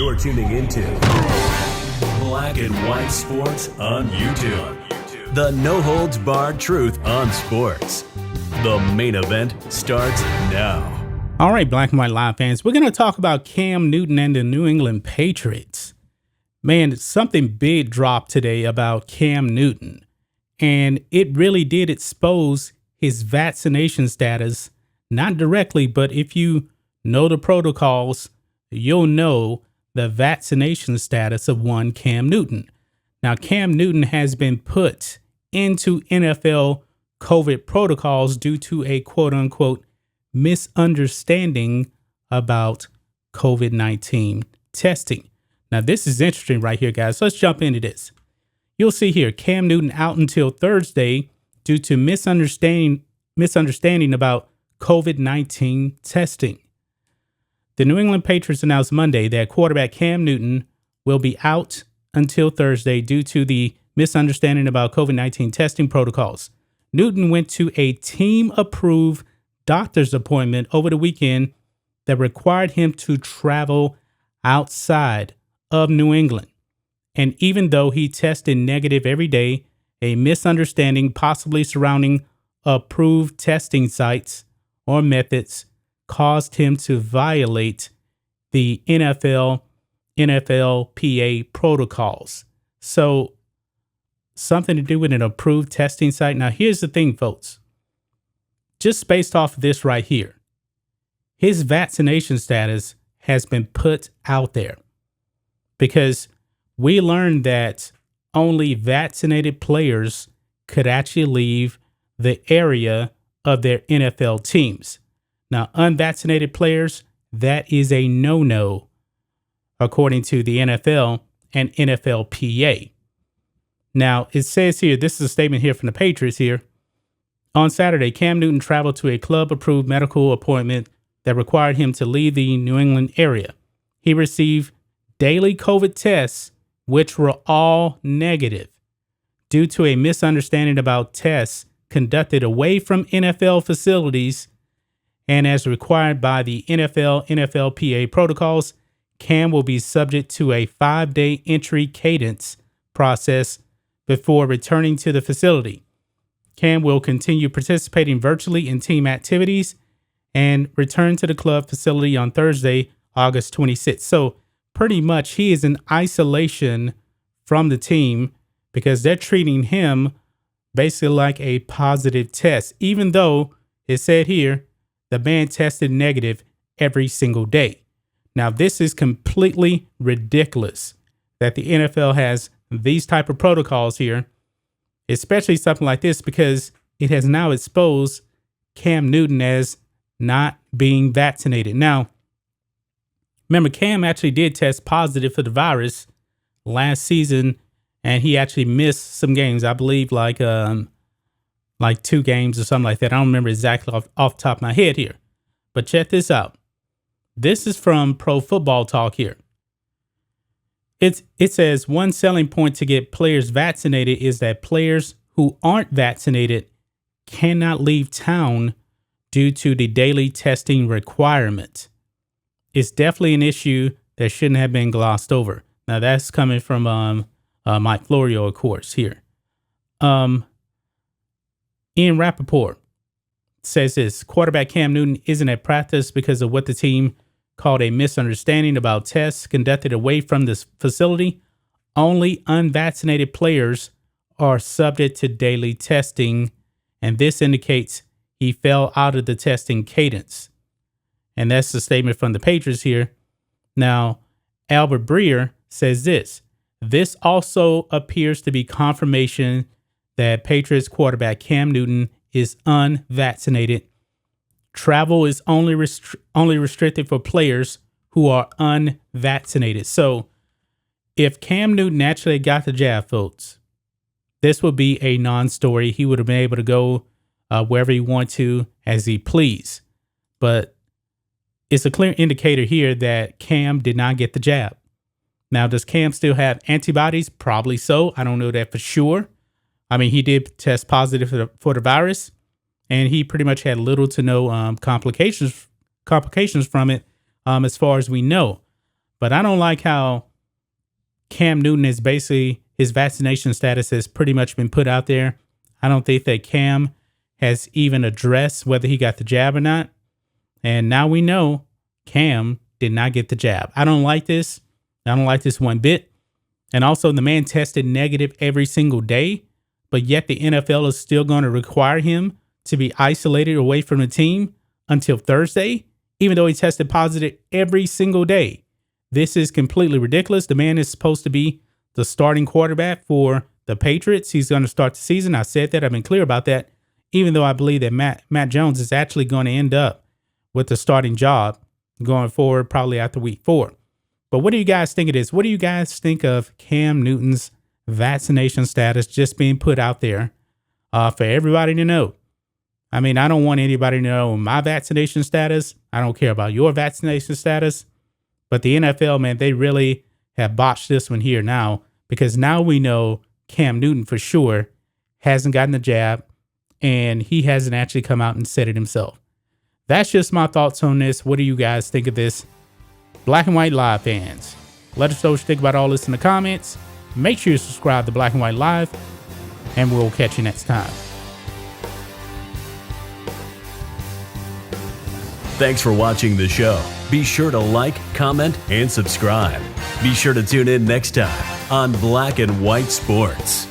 You're tuning into Black and White Sports on YouTube. The no-holds-barred truth on sports. The main event starts now. All right, Black and White Live fans, we're going to talk about Cam Newton and the New England Patriots. Man, something big dropped today about Cam Newton, and it really did expose his vaccination status, not directly, but if you know the protocols, you'll know the vaccination status of one Cam Newton. Now, Cam Newton has been put into NFL COVID protocols due to a quote-unquote misunderstanding about COVID-19 testing. Now, this is interesting right here, guys. Let's jump into this. You'll see here, Cam Newton out until Thursday due to misunderstanding about COVID-19 testing. The New England Patriots announced Monday that quarterback Cam Newton will be out until Thursday due to the misunderstanding about COVID-19 testing protocols. Newton went to a team-approved doctor's appointment over the weekend that required him to travel outside of New England. And even though he tested negative every day, a misunderstanding possibly surrounding approved testing sites or methods caused him to violate the NFLPA protocols. So something to do with an approved testing site. Now, here's the thing, folks. Just based off of this right here, his vaccination status has been put out there because we learned that only vaccinated players could actually leave the area of their NFL teams. Now, unvaccinated players, that is a no-no, according to the NFL and NFLPA. Now, it says here, this is a statement here from the Patriots here. On Saturday, Cam Newton traveled to a club-approved medical appointment that required him to leave the New England area. He received daily COVID tests, which were all negative, due to a misunderstanding about tests conducted away from NFL facilities. And as required by the NFLPA protocols, Cam will be subject to a 5-day entry cadence process before returning to the facility. Cam will continue participating virtually in team activities and return to the club facility on Thursday, August 26th. So pretty much he is in isolation from the team because they're treating him basically like a positive test, even though it said here, the man tested negative every single day. Now, this is completely ridiculous that the NFL has these type of protocols here, especially something like this, because it has now exposed Cam Newton as not being vaccinated. Now, remember, Cam actually did test positive for the virus last season, and he actually missed some games. I believe like 2 games or something like that. I don't remember exactly off the top of my head here. But check this out. This is from Pro Football Talk here. It says one selling point to get players vaccinated is that players who aren't vaccinated cannot leave town due to the daily testing requirement. It's definitely an issue that shouldn't have been glossed over. Now, that's coming from Mike Florio, of course, here. Ian Rappaport says this: quarterback Cam Newton isn't at practice because of what the team called a misunderstanding about tests conducted away from this facility. Only unvaccinated players are subject to daily testing, and this indicates he fell out of the testing cadence. And that's the statement from the Patriots here. Now, Albert Breer says this: this also appears to be confirmation that Patriots quarterback Cam Newton is unvaccinated. Travel is only restricted for players who are unvaccinated. So if Cam Newton actually got the jab, folks, this would be a non-story. He would have been able to go wherever he wanted to as he pleased. But it's a clear indicator here that Cam did not get the jab. Now, does Cam still have antibodies? Probably so. I don't know that for sure. I mean, he did test positive for the virus, and he pretty much had little to no complications from it, as far as we know. But I don't like how Cam Newton is basically, his vaccination status has pretty much been put out there. I don't think that Cam has even addressed whether he got the jab or not. And now we know Cam did not get the jab. I don't like this. I don't like this one bit. And also, the man tested negative every single day, but yet the NFL is still going to require him to be isolated away from the team until Thursday, even though he tested positive every single day. This is completely ridiculous. The man is supposed to be the starting quarterback for the Patriots. He's going to start the season. I said that. I've been clear about that, even though I believe that Matt Jones is actually going to end up with the starting job going forward, probably after week 4. But what do you guys think of this? What do you guys think of Cam Newton's vaccination status just being put out there for everybody to know? I mean, I don't want anybody to know my vaccination status. I don't care about your vaccination status. But the NFL, man, they really have botched this one here now, because now we know Cam Newton for sure hasn't gotten the jab, and he hasn't actually come out and said it himself. That's just my thoughts on this. What do you guys think of this? Black and White Live fans, let us know what you think about all this in the comments. Make sure you subscribe to Black and White Live, and we'll catch you next time. Thanks for watching the show. Be sure to like, comment, and subscribe. Be sure to tune in next time on Black and White Sports.